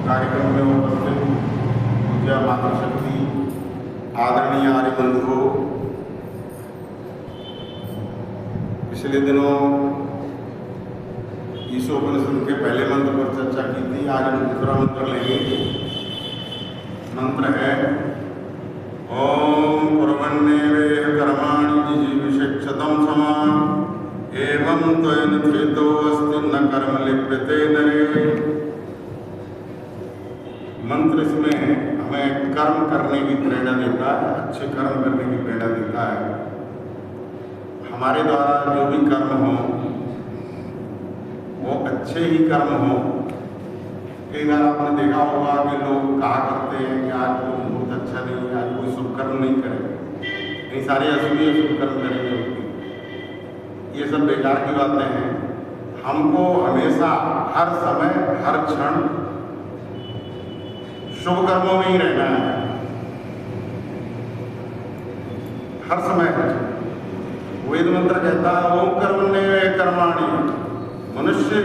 कार्यक्रम में उपस्थित पूज्य मातृशक्ति आदरणीय आर्य बंधुओं, पिछले दिनों ईशोपनिषद के पहले मंत्र पर चर्चा की थी। आज हम दूसरा मंत्र लेंगे। मंत्र है ओम कुर्वन्नेवेह कर्माणि जिजीविषेक्षतं समा एवं त्वयन थेतो अस्ति न कर्म लिप्यते नरे। मंत्र इसमें हमें कर्म करने की प्रेरणा देता है, अच्छे कर्म करने की प्रेरणा देता है। हमारे द्वारा जो भी कर्म हो वो अच्छे ही कर्म हो। कई बार आपने देखा होगा कि लोग कहा करते हैं कि आज तो मुहूर्त अच्छा नहीं है, आज कोई शुभ कर्म नहीं करेंगे, नहीं सारे अशुभ कर्म करेंगे। ये सब बेकार की बातें हैं। हमको हमेशा हर समय हर क्षण शुभ कर्मों में ही रहना है, हर समय। वेद मंत्र कहता है ओम कर्मण्येव कर्माणि। मनुष्य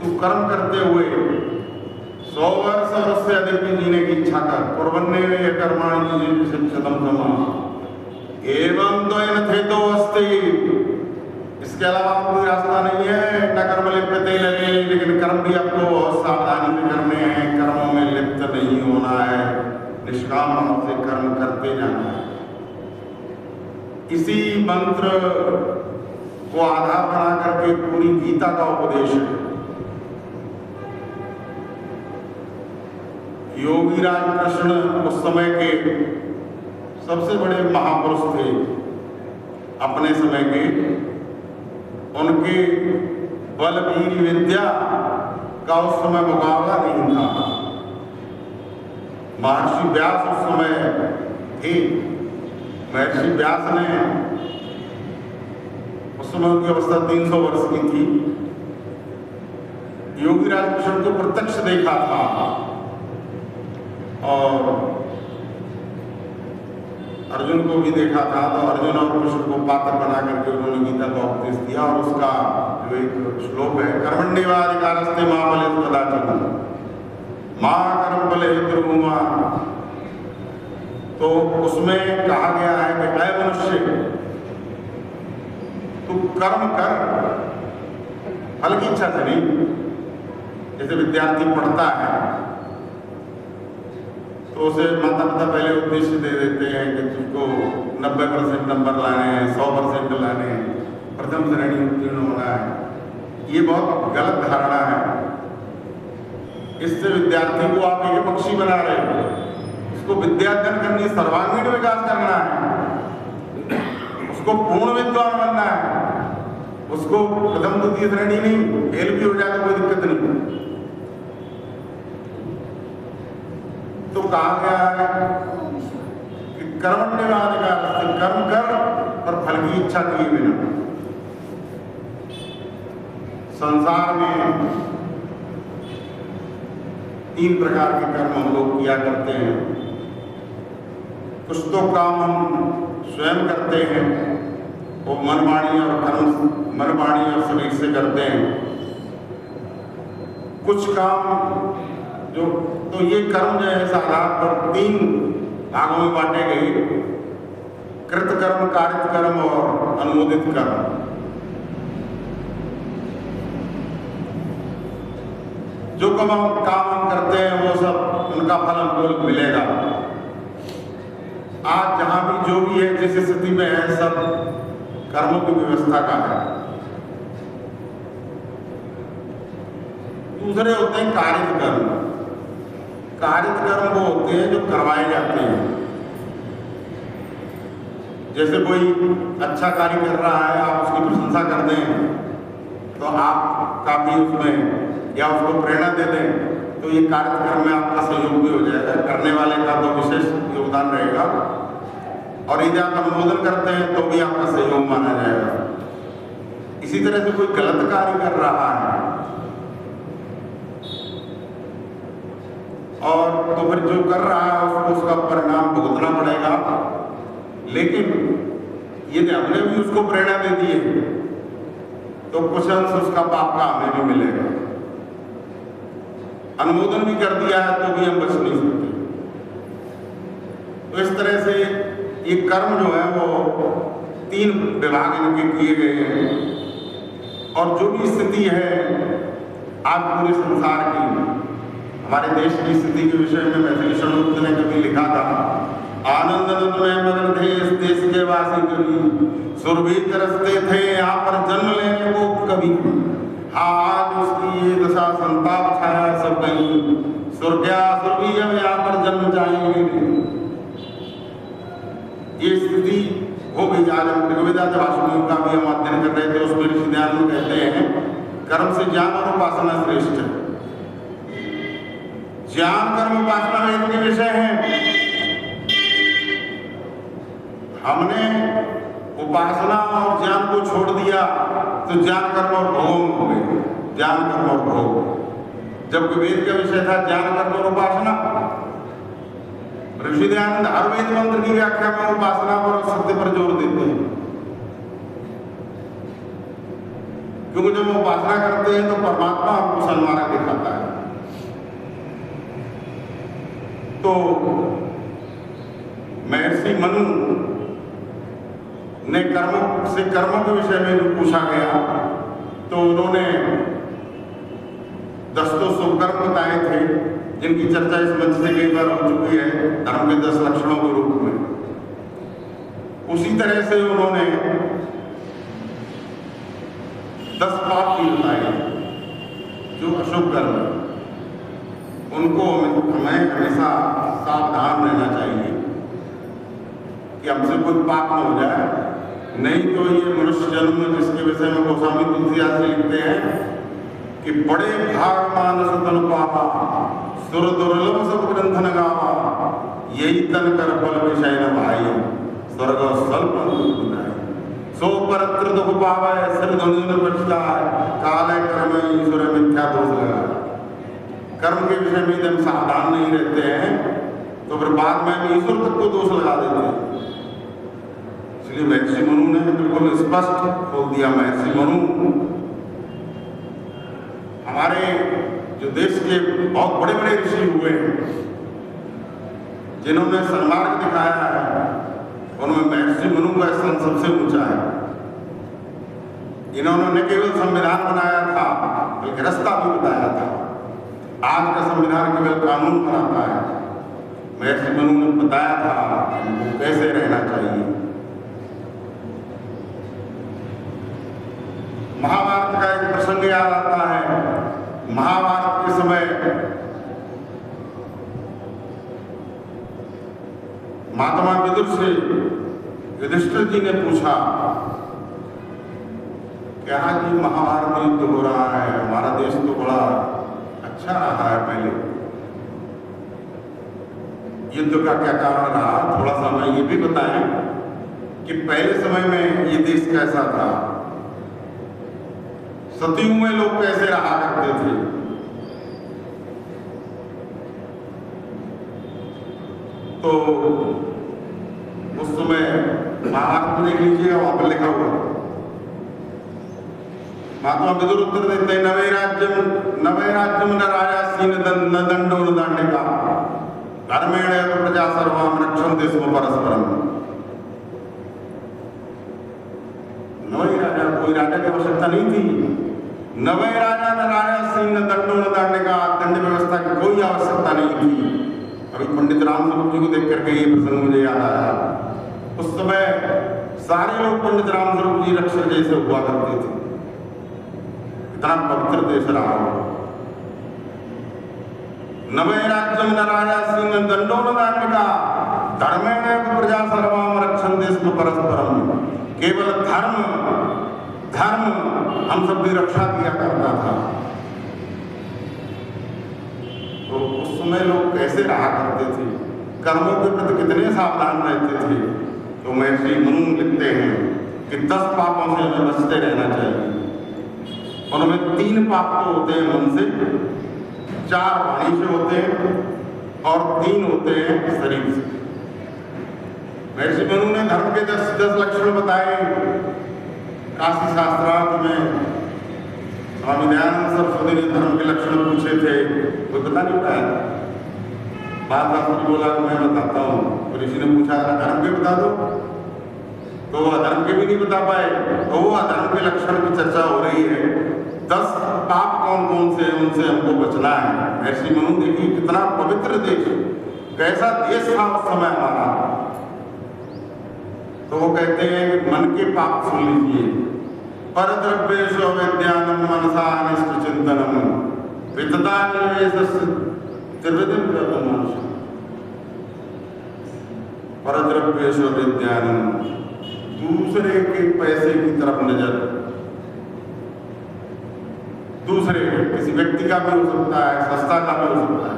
तू कर्म करते हुए 100 वर्ष और उससे अधिक भी जीने की इच्छा कर। कुर्वन्नेव कर्माणि जिजीविषेक्षतं समा एवं द्वयन थेतो अस्ति। इसके अलावा कोई रास्ता नहीं है। न कर्म लिप्यते नरे, लेकिन कर्म भी आपको बहुत सावधानी से करने हैं। कर्मों में लिप्त नहीं होना है, निष्काम भाव से कर्म करते जाना है। इसी मंत्र को आधार बना करके पूरी गीता का उपदेश है। योगीराज कृष्ण उस समय के सबसे बड़े महापुरुष थे अपने समय के। उनके बल वीर विद्या का उस समय मुकाबला नहीं था। महर्षि व्यास उस समय थे। महर्षि व्यास ने उस समय उनकी अवस्था 300 वर्ष की थी। योगीराज कृष्ण को प्रत्यक्ष देखा था और अर्जुन को भी देखा था। तो अर्जुन और कृष्ण को पात्र बना करके उन्होंने गीता का उपदेश दिया। और उसका जो एक श्लोक है कर्मण्येवाधिकारस्ते मा फलेषु कदाचन मा कर्म फलेषु मा। तो उसमें कहा गया है कि ऐ मनुष्य तू कर्म कर, फल की इच्छा से नहीं। जैसे विद्यार्थी पढ़ता है तो उसे माता पिता पहले उद्देश्य दे देते हैं कि तुझको 90% नंबर लाने हैं, 100% लाने हैं, प्रथम श्रेणी उत्तीर्ण होना है। ये बहुत गलत धारणा है। इससे विद्यार्थी को आप एक पक्षी बना रहे हो। उसको विद्यार्जन करनी, सर्वांगीण विकास करना है, उसको पूर्ण विद्वान बनना है। उसको प्रथम द्वितीय श्रेणी नहीं, फेल भी हो जाए तो कोई दिक्कत नहीं। तो कहा गया है कि कर्मण्येवाधिकारस्ते, कर्म कर और फल की इच्छा किए बिना। संसार में 3 प्रकार के कर्म हम लोग किया करते हैं। कुछ तो काम हम स्वयं करते हैं, वो मन वाणी और कर्म, मन वाणी और शरीर से करते हैं। कुछ काम जो, तो ये कर्म जो है आधार पर 3 भागों में बांटे गए। कृत कर्म, कारित कर्म और अनुमोदित कर्म। जो काम हम करते हैं वो सब उनका फल हमको मिलेगा। आज जहां भी जो भी है, जिस स्थिति में है, सब कर्मों की व्यवस्था का है। दूसरे होते हैं कारित कर्म। कारित कर्म वो होते हैं जो करवाए जाते हैं। जैसे कोई अच्छा कार्य कर रहा है, आप उसकी प्रशंसा कर दें तो आप काफी उसमें, या उसको प्रेरणा दे दें तो ये कारित कर्म में आपका सहयोग भी हो जाएगा। करने वाले का तो विशेष योगदान रहेगा। और यदि आप अनुमोदन करते हैं तो भी आपका सहयोग माना जाएगा। इसी तरह से कोई गलत कार्य कर रहा है और तो फिर जो कर रहा है उसको उसका परिणाम भुगतना पड़ेगा। लेकिन यदि हमने भी उसको प्रेरणा दे दी है तो कुछ अंश उसका पाप का हमें भी मिलेगा। अनुमोदन भी कर दिया है तो भी हम बच नहीं सकते। तो इस तरह से ये कर्म जो है वो 3 विभाग इनके किए गए हैं। और जो भी स्थिति है आज पूरे संसार की, हमारे देश की स्थिति के विषय में मैथिली शरणगुप्त ने कभी लिखा था, आनंद में मगन थे इस देश के वासी कभी, सुर भी तरसते थे यहाँ पर जन्म लेने को कभी। आज उसकी ये दशा संताप छाया सब कहीं, सुर क्या सुर भी अब यहाँ पर जन्म जाएंगे। ये स्थिति हो गई। आज हम ऋग्वेदांत भाषणों का भी हम अध्ययन कर रहे थे, उसमें ऋषि दयानंद कहते हैं कर्म से ज्ञान और उपासना श्रेष्ठ है। ज्ञान कर्म उपासना में इनके विषय हैं। हमने उपासना और ज्ञान को छोड़ दिया तो ज्ञान कर्म और भोग हो गए, ज्ञान कर्म और भोग। जबकि वेद का विषय था ज्ञान कर्म और उपासना। ऋषि दयानंद हर वेद मंत्र की व्याख्या में उपासना पर और सत्य पर जोर देते हैं, क्योंकि जब हम उपासना करते हैं तो परमात्मा हमको सन्मार्ग दिखाता है। तो महर्षि मनु ने कर्म के विषय में भी पूछा गया तो उन्होंने 10 तो शुभ कर्म बताए थे, जिनकी चर्चा इस मंच से कई बार हो चुकी है, धर्म के 10 लक्षणों के रूप में। उसी तरह से उन्होंने 10 पाप भी बताए जो अशुभ कर्म है, उनको हमें हमेशा सावधान रहना चाहिए कि हमसे कोई पाप न हो जाए। नहीं तो ये मनुष्य जन्म, जिसके विषय में गोस्वामी तुलसीदास जी लिखते हैं कि बड़े भाग मानस तन पापा, सुर दुर्लभ सब ग्रंथन गावा, यही तन कर फल विषय न भाई, स्वर्ग स्वल्प सो परत्र दुख पावा, सिर ध्वनि न बचता है, काले कर्म ईश्वर मिथ्या दोष लगा। कर्म के विषय में जब सावधान नहीं रहते हैं तो फिर बाद में हम ईश्वर तक को दोष लगा देते हैं। इसलिए महर्षि मनु ने बिल्कुल स्पष्ट बोल दिया। महर्षि मनु हमारे जो देश के बहुत बड़े बड़े ऋषि हुए हैं, जिन्होंने सन्मार्ग दिखाया है, उनमें महर्षि मनु का स्थान सबसे ऊंचा है। इन्होंने न केवल संविधान बनाया था बल्कि रास्ता भी बताया था। आज का संविधान केवल कानून बनाता है, महर्षि मनु ने बताया था हमको कैसे रहना चाहिए। महाभारत का एक प्रसंग याद आता है। महाभारत के समय महात्मा विदुर से युधिष्ठिर जी ने पूछा, क्या जी महाभारत युद्ध हो रहा है, हमारा देश तो बड़ा अच्छा रहा है पहले, युद्ध का क्या कारण रहा, थोड़ा सा हमें ये भी बताएं कि पहले समय में ये देश कैसा था, सतयुग में लोग कैसे रहा करते थे। तो उस समय महाभारत में देख लीजिएगा, वहां पर लिखा हुआ महात्मा विदुर उत्तर देते हैं, नवे राज्यम न राजा सीन न दंडो न दंडिका, धर्मेण प्रजा सर्वाम रक्षन्ते स्म परस्परम। नवे राजा, कोई राजा की आवश्यकता नहीं थी। नवे राजा न राजा सिंह न दंडो न दंडिका, दंड व्यवस्था की कोई आवश्यकता नहीं थी। अभी पंडित रामस्वरूप जी को देख करके ये प्रसंग मुझे याद आया। उस समय सारे लोग पंडित रामस्वरूप जी रक्षक जैसे हुआ करते थे, इतना पवित्र देश रहा। नवे राज्यम न राजा सिंह न दंडो न दंडिका, धर्मेण प्रजा सर्वाम रक्षन्ते स्म परस्परम। केवल धर्म हम सब की रक्षा किया करता था। तो उस समय लोग कैसे रहा करते थे, कर्मों के प्रति कितने सावधान रहते थे। तो महर्षि मनु लिखते हैं कि 10 पापों से हमें बचते रहना चाहिए। उनमें 3 पाप तो होते हैं मन से, 4 वाणी से होते हैं और 3 होते हैं शरीर से। महर्षि मनु ने धर्म के 10 लक्षण बताए। काशी शास्त्रार्थ में स्वामी दयानंद सरस्वती ने धर्म के लक्षण पूछे थे, बुद्ध बता नहीं पाया। बात आपने बोला मैं बताता हूँ, तो ऋषि ने पूछा अधर्म के बता दो, तो वो अधर्म के भी नहीं बता पाए। तो वो अधर्म के लक्षण की चर्चा हो रही है, 10 पाप कौन कौन से हैं उनसे हमको बचना है। महर्षि मनु देखिए कितना पवित्र देश, कैसा देश था उस समय हमारा। तो वो कहते हैं मन के पाप सुन लीजिए, परद्रव्येषु अविद्यानं मनसा अनिष्ट चिंतनम वितता निवेशस्य त्रिविधं प्रथमांशम्। परद्रव्येषु अविद्यानं, दूसरे के पैसे की तरफ नजर, दूसरे किसी व्यक्ति का भी हो सकता है, संस्था का भी हो सकता है।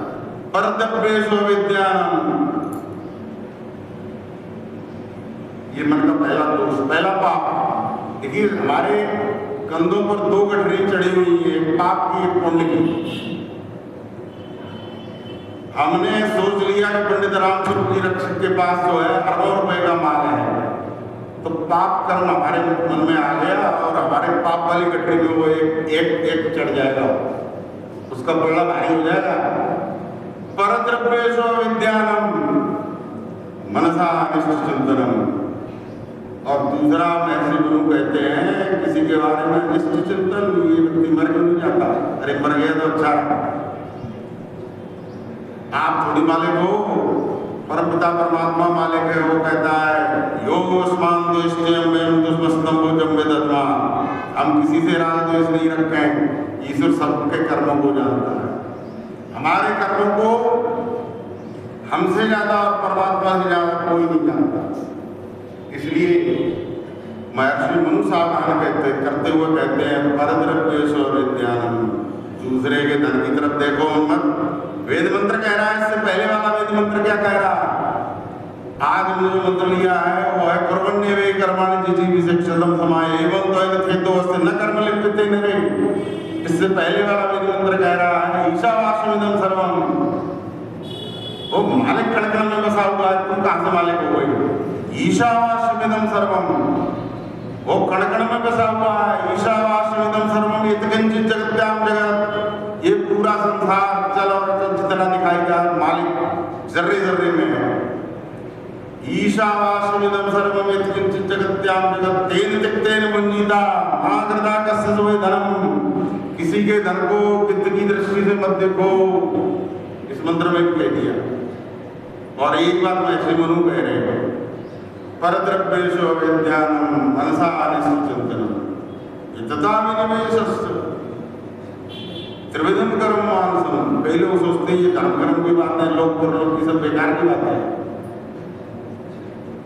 परद्रव्येषु अविद्यानं, ये मन का पहला दोष, पहला पाप। देखिए हमारे कंधों पर 2 गठरी चढ़ी हुई है, एक पाप की एक पुण्य की। हमने सोच लिया कि पंडित रामचंद्र जी रक्षक के पास जो है अरबों रुपए का माल है, तो पाप कर्म हमारे मन में आ गया और हमारे पाप वाली गठरी में वो एक चढ़ जाएगा, उसका पल्ला भारी हो जाएगा। परद्रव्येषु अविद्यानं मनसा अनिष्ट चिंतनम। और दूसरा महर्षि मनु कहते हैं किसी के बारे में अनिष्ट चिंतन, ये व्यक्ति मर क्यों नहीं जाता, अरे मर गया तो अच्छा। आप थोड़ी मालिक हो, परमपिता परमात्मा मालिक है। वो कहता है योगस्मान द्वेष्यम एवं दुष्मस्तम भोजम वेदत्मा, हम किसी से राग द्वेष नहीं रखें, ईश्वर सबके कर्मों को जानता है। हमारे कर्मों को हमसे ज्यादा और परमात्मा से ज्यादा कोई नहीं जानता। इसलिए महर्षि मनु सावधान करते हुए कहते हैं परद्रव्येषु अविद्यानं, दूसरे के धन की तरफ देखो मत। वेद मंत्र कह रहा है, इससे पहले वाला वेद मंत्र क्या कह रहा है? आज हमने जो मंत्र लिया है वो है कर्मण्येवे कर्माणि जिजीविषेक्षतम् समाये एवं त्वयं हेतोऽस्ति न कर्म लिप्यते नरे। इससे पहले वाला वेद मंत्र कह रहा है ईशावास्यमिदं सर्वम्। वो मालिक कण में बसा हुआ है, तुम कहां से मालिक हो गए? ईशावास्यमिदं सर्वम्, वो कण में बसा हुआ है। ईशावास्यमिदं सर्वम् यत्किंचित् जगत्यां जगत्, ये पूरा संसार चल और जितना दिखाई दे मालिक जर्रे जर्रे में है। ईशावास्यमिदं सर्वम् यत्किंचित् जगत्यां जगत् तेन त्यक्तेन भुञ्जीता मा कृता कस्य सोऽयं धनम्। किसी के धन को वित्त की दृष्टि से मत देखो, इस मंत्र में भी कह दिया। और एक बात महर्षि मनु कह रहे हैं परद्रव्येषु अविद्यानं मनसा अनिष्ट चिंतनम वितता विनिवेशस्य त्रिविधं कर्म मानसम। कई लोग सोचते हैं ये धर्म कर्म की बात है, लोग परलोक की सब बेकार की बात है।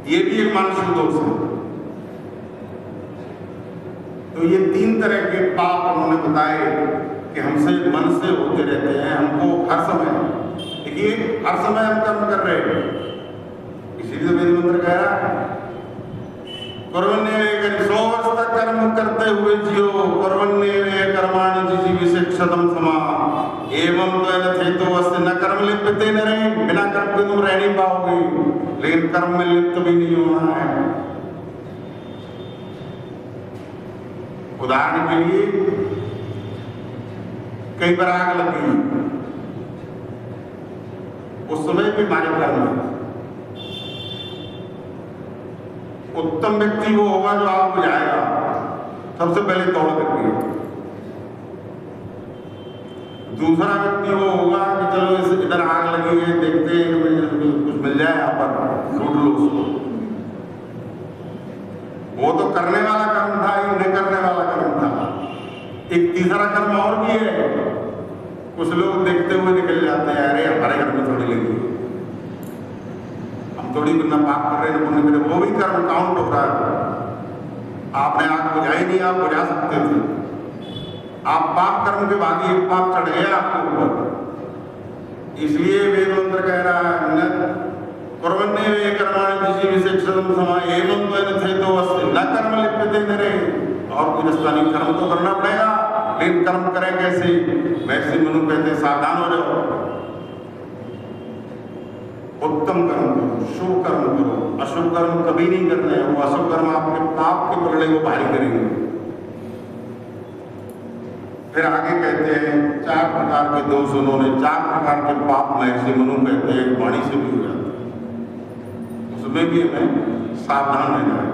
ये भी एक मानसिक दोष है। तो ये 3 तरह के पाप उन्होंने बताए कि हमसे मन से होते रहते हैं, हमको हर समय, देखिए हर समय हम कर्म कर रहे हैं। इसीलिए वेद मंत्र कह रहा है कर्मण्येवे 100 वर्ष तक कर्म करते हुए जियो, कर्मण्येवे कर्माणि जिजीविषेक्षतम् समाः एवं त्वयं हेतोऽस्ति न कर्म लिप्यते नरे। बिना कर्म के तुम रह नहीं पाओगे, लेकिन कर्म में लिप्त भी नहीं होना है। उदाहरण के लिए कई बार आग लग गई, उस समय भी हमारे कर्म है। उत्तम व्यक्ति वो होगा जो आग बुझाएगा, सबसे पहले तोड़ करके। दूसरा व्यक्ति वो होगा कि चलो इस इधर आग लगी है, देखते हैं कुछ मिल जाए यहाँ पर, लूट लो उसको। वो तो करने वाला कर्म था, ये न करने वाला कर्म था। एक तीसरा कर्म और भी है, कुछ लोग देखते हुए निकल जाते हैं, अरे हमारे घर में थोड़ी लगी, हम थोड़ी बिना पाप कर रहे हैं, पुण्य कर रहे, वो भी कर्म काउंट हो रहा है। आपने आग बुझाई नहीं, आप बुझा सकते थे। आप पाप कर्म के बाद ही पाप चढ़ गया आपके ऊपर। इसलिए वेद मंत्र कह रहा है न कर्मण्येवे कर्माणि जिजीविषेक्षतम् समाः एवं त्वयं हेतोऽस्ति न कर्म लिप्यते नरे। और कोई रास्ता नहीं, कर्म तो करना पड़ेगा, लेकिन कर्म करें कैसे? महर्षि मनु कहते सावधान हो जाओ, उत्तम कर्म करो, शुभ कर्म करो, अशुभ कर्म कभी नहीं करना है। वो अशुभ कर्म आपके पाप के पलड़े को भारी करेंगे। फिर आगे कहते हैं 4 प्रकार के दोष उन्होंने, 4 प्रकार के पाप महर्षि मनु कहते हैं वाणी से भी हो जाते हैं, उसमें भी हमें सावधान रहना है।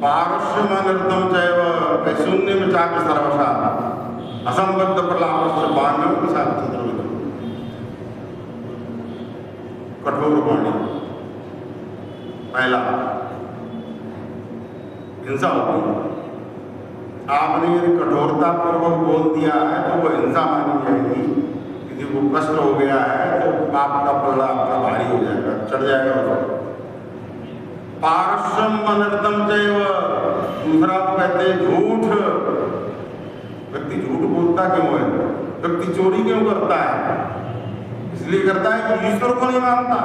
पारस्यम अनर्थम चैव शून्य में चाक सर्वशा असंबद्ध प्रलाप बाण्यम साक्षर, कठोर वाणी। पहला हिंसा होगी, आपने यदि कठोरता पूर्वक बोल दिया है तो वो हिंसा मानी जाएगी, यदि वो कष्ट हो गया है तो पाप का पल्ला आपका भारी हो जाएगा, चढ़ जाएगा उसको। पारस्यम अनर्थम चैव, दूसरा कहते हैं झूठ। व्यक्ति झूठ बोलता क्यों है? व्यक्ति चोरी क्यों करता है? इसलिए करता है कि ईश्वर को नहीं मानता।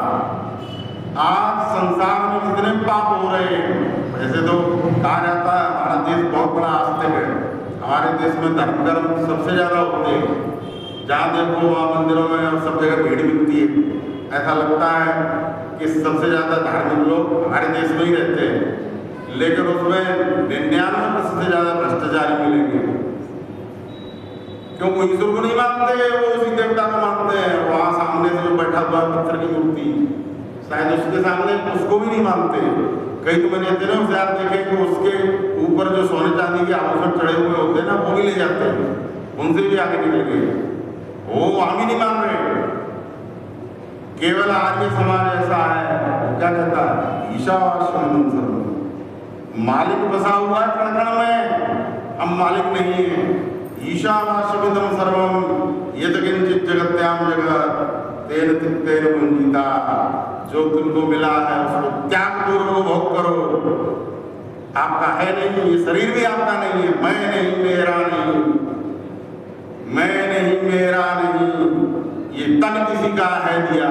आज संसार में जितने पाप हो रहे हैं, वैसे तो कहा जाता है हमारा देश बहुत बड़ा आस्तिक है, हमारे देश में धर्म कर्म सबसे ज्यादा होते हैं, जहाँ देखो वहाँ मंदिरों में और सब जगह भीड़ मिलती है। ऐसा लगता है कि सबसे ज्यादा धार्मिक लोग हमारे देश में ही रहते हैं, लेकिन उसमें 99% से ज्यादा भ्रष्टाचारी मिलेंगे, क्योंकि ईश्वर को नहीं मानते, वो उसी देवता को मानते हैं। वहाँ सामने से जो बैठा हुआ पत्थर की मूर्ति, शायद उसके सामने उसको भी नहीं मानते। कई तो मैंने इतने होशियार देखे कि उसके ऊपर जो सोने चांदी के आभूषण चढ़े हुए होते हैं ना, वो भी ले जाते हैं, उनसे भी आगे निकल गए, वो वहां भी नहीं मान रहे। केवल आर्य समाज ऐसा है, क्या कहता है ईशावास्यम सर्वम, मालिक बसा हुआ है कण कण में, अब मालिक नहीं है। ईशावास्यमिदं सर्वम यत् किंचित् जगत्याम जगत् तेन तिक्तेन पुंजिता, जो तुमको मिला है उसको त्याग पूर्वक भोग करो। आपका है नहीं, ये शरीर भी आपका नहीं है। मैं नहीं, मेरा नहीं, मैं नहीं, मेरा नहीं, ये तन किसी का है दिया,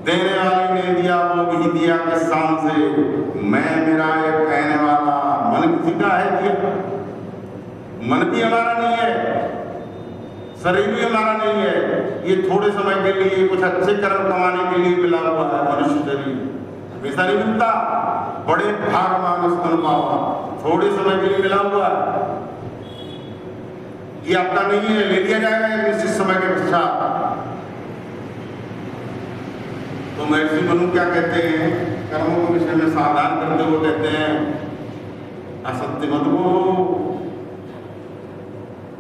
देने वाले ने दिया, वो भी दिया किस शान से। मैं मेरा एक कहने वाला, मन किसी का है दिया, मन भी हमारा नहीं है, शरीर भी हमारा नहीं है। ये थोड़े समय के लिए कुछ अच्छे कर्म कमाने के लिए मिला हुआ है मनुष्य शरीर, हमेशा नहीं मिलता। बड़े भाग मानस तन पावा, थोड़े समय के लिए मिला हुआ है, ये आपका नहीं है, ले लिया जाएगा एक निश्चित समय के पश्चात। तो महर्षि मनु क्या कहते हैं, कर्मों के विषय में सावधान करते हुए कहते हैं असत्य मत बोलो,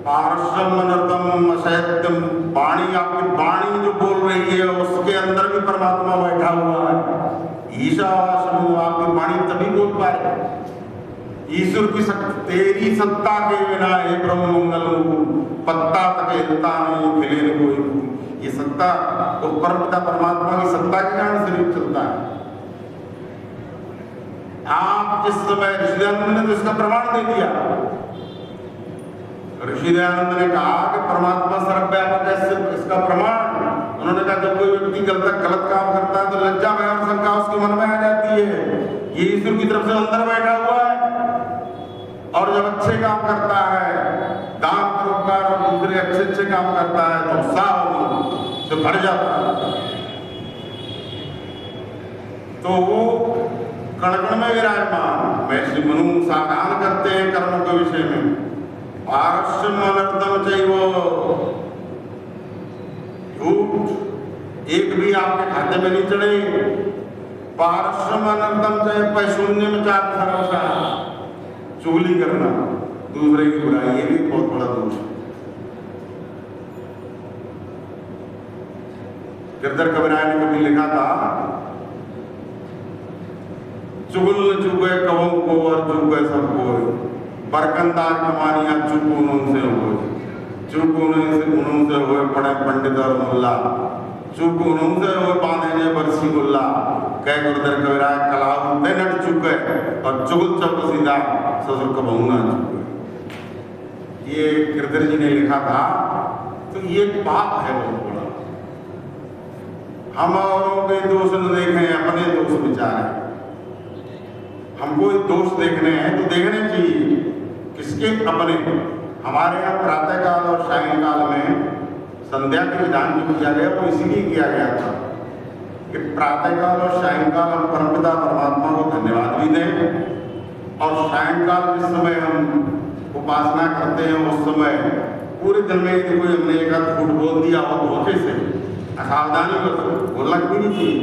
पारस्यम अनर्थम असत्यम। वाणी, आपकी वाणी जो बोल रही है उसके अंदर भी परमात्मा बैठा हुआ है। ईशावास्यम, आपकी वाणी तभी बोल पाए ईश्वर की शक्ति, तेरी सत्ता के बिना हे ब्रह्म मंगल, पत्ता तक हिलता नहीं, खिले न कोई। ये सत्ता तो परमपिता परमात्मा की सत्ता के कारण शरीर चलता है। आप जिस समय ऋषिदानंद ने तो इसका प्रमाण दे दिया। ऋषिदानंद ने कहा कि परमात्मा सर्वव्यापक है, इसका प्रमाण। उन्होंने कहा जब कोई व्यक्ति गलत काम करता है तो लज्जा भय और शंका उसके मन में आ जाती है, ये ईश्वर की तरफ से अंदर बैठा हुआ है। और जब अच्छे काम करता है, दान परोपकार और दूसरे अच्छे काम करता है तो उत्साह से भर जाता है। तो वो कण-कण में विराजमान। महर्षि मनु सावधान करते हैं कर्मों के विषय में। पारस्यम अनर्थम चैव, झूठ एक भी आपके खाते में नहीं चढ़े। पारस्यम अनर्थम चैव पैशून्य में चाप सर्वशा, चुगली करना, दूसरे की बुराई, ये भी बहुत बड़ा दोष है। गिरधर कबीराय ने कभी लिखा था, चुगल न चुके कवों को और चुके सबको, बरकंदार कमानियां चुप उनसे हो, चुप उनसे हुए पड़े पंडित और मुल्ला, चुप उनसे हुए बांधे ने बरसी गुल्ला। कह गुरुदर कबीराय कलाऊ ते नट चुके और चुगल चौक सीधा ससुर कबहू ना चुके। ये गिरधर जी ने लिखा था। तो ये पाप है बहुत बड़ा। हम औरों के दोष न देखें, अपने दोष विचारें। हमको दोष देखने हैं तो देखने चाहिए किसके, अपने। हमारे यहाँ प्रातःकाल और सायंकाल में संध्या के विधान जो किया गया वो इसीलिए किया गया था कि प्रातःकाल और सायंकाल हम परमपिता परमात्मा को धन्यवाद भी दें, और सायंकाल जिस समय हम उपासना करते हैं उस समय पूरे दिन में यदि कोई हमने एक आध झूठ बोल दिया हो धोखे से, असावधानी बोलना भी नहीं चाहिए,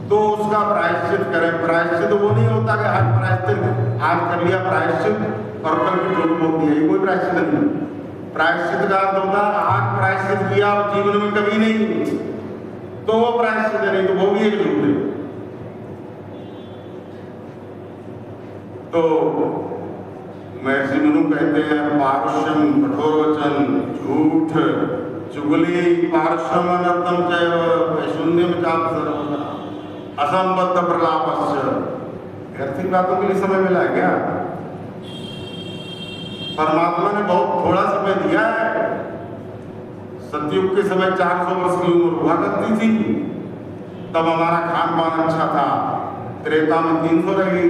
तो उसका प्रायश्चित करें। प्रायश्चित वो नहीं होता कि आज प्रायश्चित आज कर लिया प्रायश्चित और कल भी झूठ बोल दिया, ये कोई प्रायश्चित नहीं। प्रायश्चित का अर्थ होता है आज प्रायश्चित किया और जीवन में कभी नहीं, तो वो प्रायश्चित है, नहीं तो वो भी एक झूठ है। तो महर्षि मनु कहते हैं पारुष्यम कठोर वचन, झूठ, चुगली, पारुष्यम अनर्थम चैव वैशून्यम चाप सर्वदा असंबद्ध प्रलापस्य। ऐसी बातों के लिए समय मिला है क्या? परमात्मा ने बहुत थोड़ा समय दिया है। सतयुग के समय 400 वर्ष की उम्र हुआ करती थी, तब हमारा खान पान अच्छा था। त्रेता में 300 रही,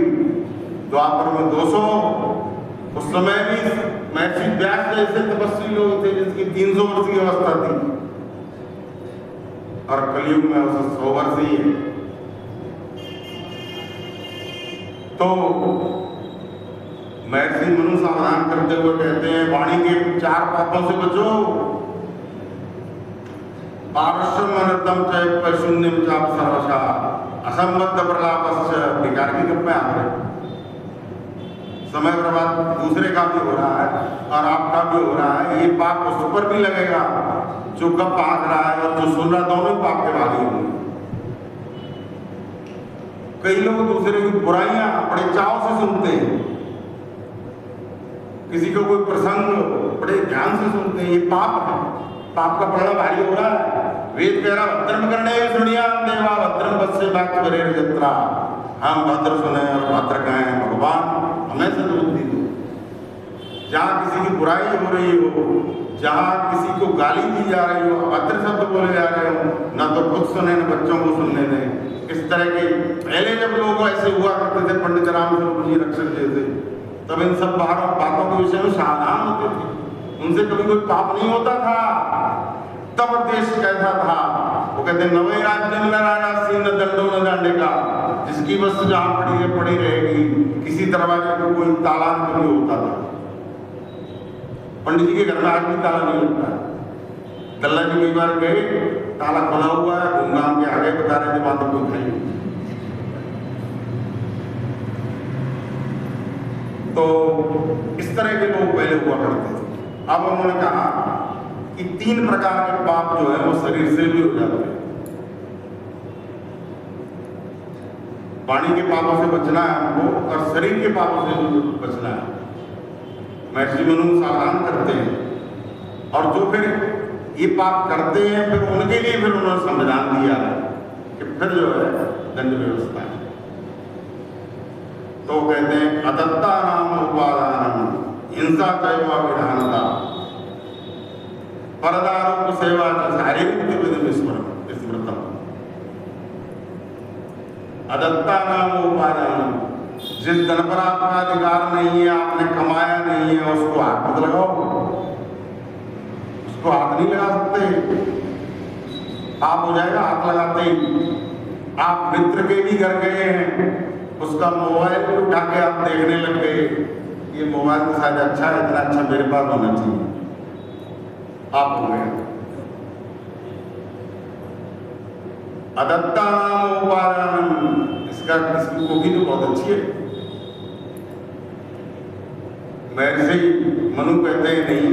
द्वापर में 200। उस समय भी महर्षि व्यास जैसे तपस्वी लोग थे जिनकी 300 वर्ष की अवस्था थी, और कलयुग में उसे 100 वर्ष ही है। तो महर्षि मनु सावधान करते हुए कहते हैं वाणी के 4 पापों से बचो। पारुष्यम अनर्थम चैव शून्यम चाप सर्वशा असंबद्ध प्रलापस्य। बेकार की गप्पे आ रहे, समय बर्बाद दूसरे का भी हो रहा है और आपका भी हो रहा है। ये पाप उस पर भी लगेगा जो गप भाग रहा है और जो सुन रहा, दोनों पाप के भागी होंगे। कई लोग दूसरे की बुराइयां बड़े चाव से सुनते हैं, किसी को कोई प्रसंग बड़े ध्यान से सुनते हैं, ये पाप है। पाप का पड़ना भारी हो रहा है। वेद कह रहा भद्रम करने सुनिया देवा भद्रम बच्चे बात करे जत्रा। हम भद्र सुने और भद्र कहें, भगवान हमें सद्बुद्धि दो। जहाँ किसी की बुराई हो रही हो, जहाँ किसी को गाली दी जा रही हो, अभद्र शब्द बोले जा रहे हो, ना तो खुद सुने न बच्चों को सुनने दें। इस तरह के पहले जब लोग ऐसे हुआ करते थे, पंडित राम स्वरूप जी रक्षक जैसे, तब इन सब बातों के विषय में सावधान होते थे। उनसे कभी कोई पाप नहीं होता था। तब देश कैसा था, वो कहते नवे राज्य में राजा सिंह न दंडो न दंडेगा। जिसकी वस्तु जहां पड़ी है पड़ी रहेगी, किसी दरवाजे को कोई ताला नहीं होता था। पंडित जी के घर में आज भी ताला नहीं लगता है। दल्ला जी कई बार गए, ताला खुला हुआ है, घूमघाम के आगे बता रहे थे बात कोई खाई। तो इस तरह के लोग पहले हुआ करते थे। अब उन्होंने कहा कि 3 प्रकार के पाप जो है वो शरीर से भी हो जाते हैं। वाणी के पापों से बचना है हमको, और शरीर के पापों से भी बचना है। महर्षि मनु सावधान करते हैं, और जो फिर ये पाप करते हैं फिर उनके लिए फिर उन्होंने संविधान दिया है कि फिर जो है दंड व्यवस्था है। तो कहते हैं अदत्ता नाम उपादान हिंसा चैव विधानता परदारूप सेवा शारीरिक स्मृतम। अदत्ता नाम उपादान, जिस धन पर आपका अधिकार नहीं है, आपने कमाया नहीं है, उसको हाथ मत लगाओ। उसको हाथ नहीं लगा सकते, पाप हो जाएगा हाथ लगाते ही। आप मित्र के भी घर गए हैं, उसका मोबाइल भी उठा के आप देखने लग गए, ये मोबाइल तो शायद अच्छा है, इतना अच्छा मेरे पास होना चाहिए, आप हो गए। अदत्ता नाम उपादान, इसकी कोकी तो बहुत अच्छी है। महर्षि मनु कहते हैं नहीं,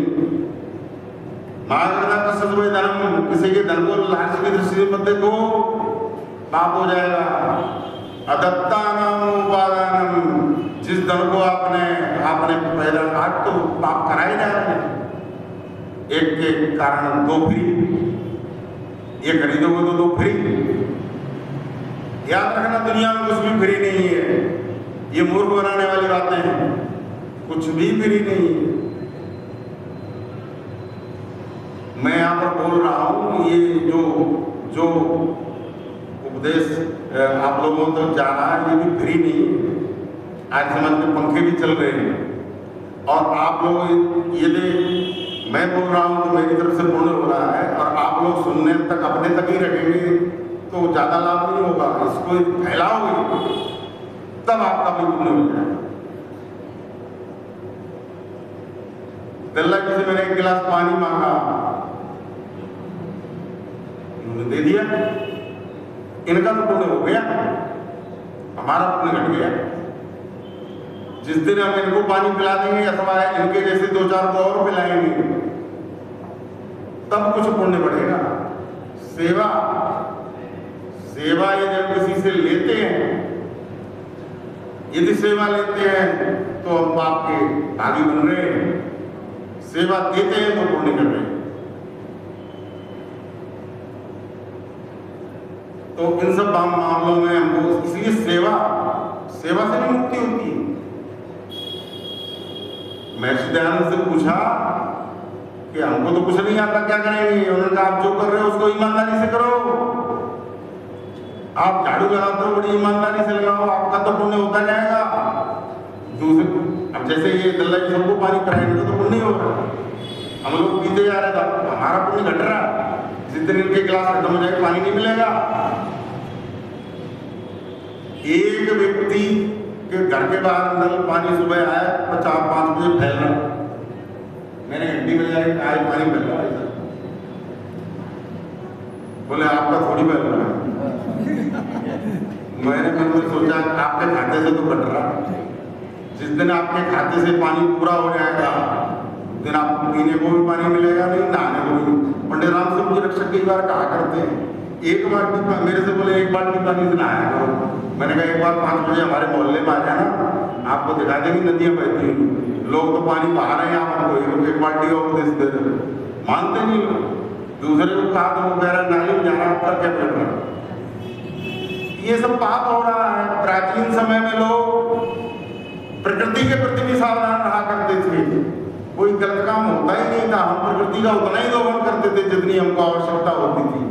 महागणा का सदवे धर्म, किसी के धन को लालच की दृष्टि से मत देखो, पाप हो जाएगा। अदत्ता नाम उपादानम, जिस धन को आपने पैदा, आज तो पाप कराए जा रहे हैं। एक के कारण 2 फ्री, ये खरीदोगे तो 2 फ्री। याद रखना दुनिया में कुछ भी फ्री नहीं है, ये मूर्ख बनाने वाली बातें हैं, कुछ भी फ्री नहीं है। मैं यहाँ पर बोल रहा हूँ, ये जो उपदेश आप लोगों तक जा रहा है, ये भी फ्री नहीं है। आज समाज में पंखे भी चल रहे हैं, और आप लोग यदि मैं बोल रहा हूँ तो मेरी तरफ से पुण्य हो रहा है, और आप लोग सुनने तक अपने तक ही रखेंगे तो ज़्यादा लाभ नहीं होगा। इसको फैलाओगे तब आपका भी पुण्य हो जाएगा। दल्ला जी से मैंने 1 गिलास पानी मांगा, उन्होंने दे दिया। इनका तो पुण्य हो गया, हमारा पुण्य घट गया। जिस दिन हम इनको पानी पिला देंगे अथवा इनके जैसे 2-4 को और पिलाएंगे, तब कुछ पुण्य बढ़ेगा। सेवा ये जब किसी से लेते हैं, यदि सेवा लेते हैं तो हम पाप के भागी बन रहे हैं, सेवा देते हैं तो पुण्य कर रहे हैं। तो इन सब मामलों में हमको इसलिए सेवा से नहीं मुक्ति होती है। महर्षि दयानंद से पूछा कि हमको तो कुछ नहीं आता, क्या करेंगे? उन्होंने कहा आप जो कर रहे हो उसको ईमानदारी से करो। आप झाड़ू लगाते हो, बड़ी ईमानदारी से लगाओ, आपका तो पुण्य होता जाएगा। दूसरे अब जैसे ये दल्ला जी सबको पानी पिलाएंगे तो पुण्य होगा, हम लोग पीते जा रहे थे, हमारा पुण्य घट रहा। जिस दिन इनके गिलास खत्म हो जाएगा पानी नहीं मिलेगा। एक व्यक्ति के घर के बाहर नल पानी सुबह आया 4-5 बजे फैल रहा, मैंने घंटी बजाई, आज पानी फैल रहा है। बोले आपका थोड़ी फैल रहा है। मैंने मन में सोचा आपके खाते से तो कट रहा। जिस दिन आपके खाते से पानी पूरा हो जाएगा, उस दिन आपको पीने को भी पानी मिलेगा नहीं, नहाने को भी। पंडित राम सिंह जी रक्षक कई बार कहा करते हैं, एक बाल्टी मेरे से बोले 1 बाल्टी पानी से नहाया करो। मैंने कहा एक बार 5 बजे हमारे मोहल्ले में आ जाना, आपको दिखा देंगी नदियाँ बहती हैं, लोग तो पानी बहा रहे हैं, आप हमको 1 बाल्टी और दे दे। मानते नहीं लोग। दूसरे को कहा तो वो कह रहा नाली में जाना, आपका क्या कर रहा। ये सब पाप हो रहा है। प्राचीन समय में लोग प्रकृति के प्रति भी सावधान रहा करते थे, कोई गलत काम होता ही नहीं था। हम प्रकृति का उतना ही दोहन करते थे जितनी हमको आवश्यकता होती थी।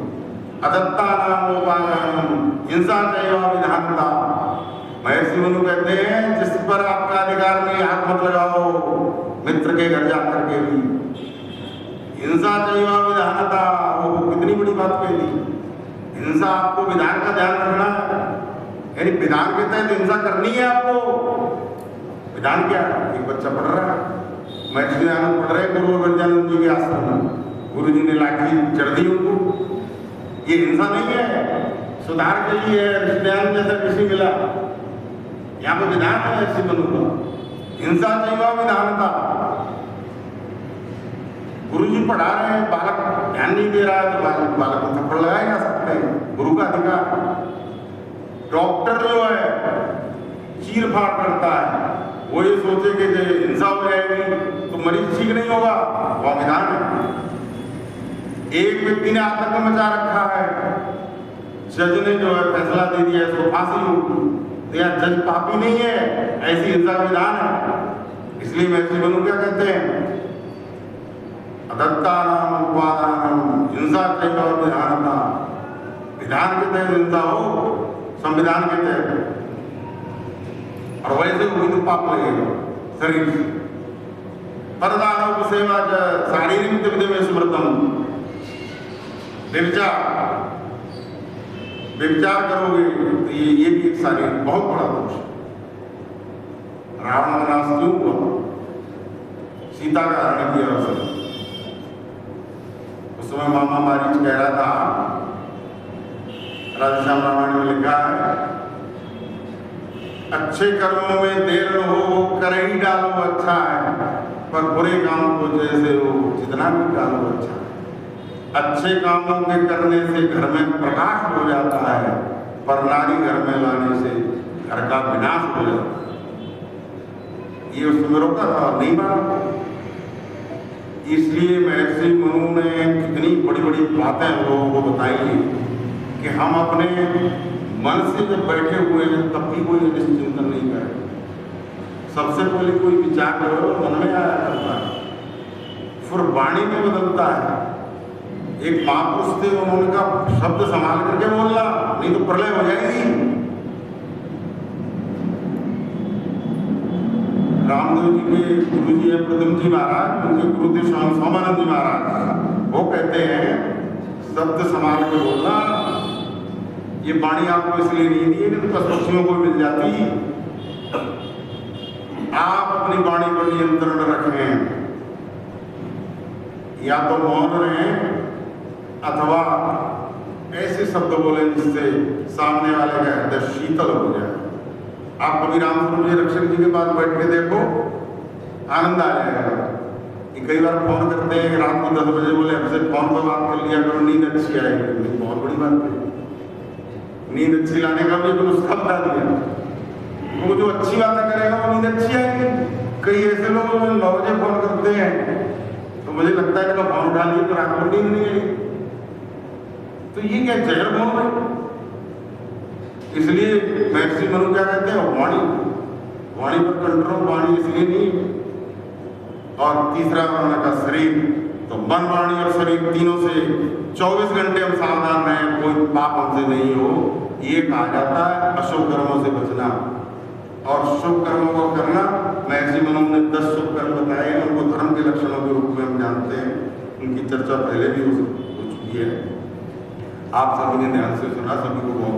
अदत्ता नाम हिंसा चैवा विधानता। महर्षि मनु कहते हैं जिस पर आपका अधिकार नहीं हाथ मत लगाओ, मित्र के घर जाकर के भी। हिंसा चैवा विधानता, वो कितनी बड़ी बात कह दी। हिंसा आपको विधान का ध्यान रखना है, यानी विधान के तहत हिंसा करनी है आपको। विधान क्या है? एक बच्चा पढ़ रहा है, महर्षि दयानंद पढ़ रहे गुरु विद्यानंद जी के आश्रम में, गुरु जी ने लाठी चढ़ दी उनको। ये हिंसा नहीं है, सुधार के लिए ऋषि दयानंद जैसा ऋषि मिला। यहाँ पर विधान है ऋषि मनु का, हिंसा चैवा विधानता। गुरु जी पढ़ा रहे हैं, बालक ध्यान नहीं दे रहा है तो बालक को थप्पड़ लगा ही ना सकते हैं, गुरु का अधिकार। डॉक्टर जो है चीर फाड़ करता है, वो ये सोचे कि हिंसा हो जाएगी तो मरीज ठीक नहीं होगा, वह विधान है। एक व्यक्ति ने आतंक मचा रखा है, जज ने जो है फैसला दे दिया इसको फांसी होगी, या जज पापी नहीं है, ऐसी हिंसा का विधान है। इसलिए महर्षि मनु क्या कहते हैं? अदत्ता नाम उपादानम हिंसा चैवा विधानता। विधान के तहत हिंसा हो, संविधान के तहत, और वैसे हुई तो पाप लगेगा शरीर से। परदानव सेवा शारीरिक गतिविधि में स्मृतम। व्यभिचार करोगे तो ये भी एक शारीरिक बहुत बड़ा दोष है। रावण का नाश क्यों हुआ? सीता का हरण किया उसने। उस समय मामा मारीच कह रहा था, राधेश्याम रामायण में लिखा है, अच्छे कर्मों में देर न हो कर ही डालो अच्छा है, पर बुरे काम को जैसे हो जितना भी डालो अच्छा है। अच्छे कामों के करने से घर में प्रकाश हो जाता है, पर नारी घर में लाने से घर का विनाश हो जाता है। ये उस समय रोका था, नहीं माना। इसलिए महर्षि मनु ने कितनी बड़ी बड़ी बातें लोगों को बताई कि हम अपने मन से जब बैठे हुए हैं तब भी कोई निश्चिंतन नहीं करे। सबसे पहले कोई विचार करो मन में आया करता है, फिर वाणी में बदलता है। एक महापुरुष थे, उन्होंने कहा शब्द संभाल करके बोलना, नहीं तो प्रलय हो जाएगी। रामदेव जी के गुरु जी है प्रथम जी महाराज, उनके गुरु थे स्वामी सोमानंद जी महाराज। वो कहते हैं शब्द संभाल के बोलना। ये वाणी आपको इसलिए नहीं दी कि तो पक्षियों को मिल जाती। आप अपनी वाणी पर नियंत्रण रखें। या तो मौन रहें अथवा ऐसे शब्द बोले जिससे सामने वाले का हृदय शीतल हो जाए। आप कभी रामस्वरूप जी रक्षक जी के पास बैठ के देखो, आनंद आ जाएगा। कि कई बार फोन करते हैं रात को 10 बजे, बोले हमसे फोन पर बात कर लिया करो, नींद अच्छी आएगी। बहुत बड़ी बात है, नींद अच्छी लाने का भी नुस्खा बता दिया। वो जो अच्छी बातें करेगा वो नींद अच्छी आएगी। कई ऐसे लोग 9 बजे फोन करते हैं तो मुझे लगता है कि फोन उठा लिए तो रात को नींद नहीं आएगी। तो ये क्या जहर बोल रहे। इसलिए महर्षि मनु क्या कहते हैं, वाणी पर कंट्रोल, वाणी इसलिए नहीं। और तीसरा उन्होंने कहा शरीर, तो मन, वाणी और शरीर तीनों से 24 घंटे हम सावधान रहें, कोई पाप हमसे नहीं हो। ये कहा जाता है अशुभ कर्मों से बचना और शुभ कर्मों को करना। महर्षि मनु ने 10 शुभ कर्म बताए, उनको धर्म के लक्षणों के रूप में हम जानते हैं। उनकी चर्चा पहले भी हो चुकी है। आप सभी ने ध्यान से सुना, सभी को बहुत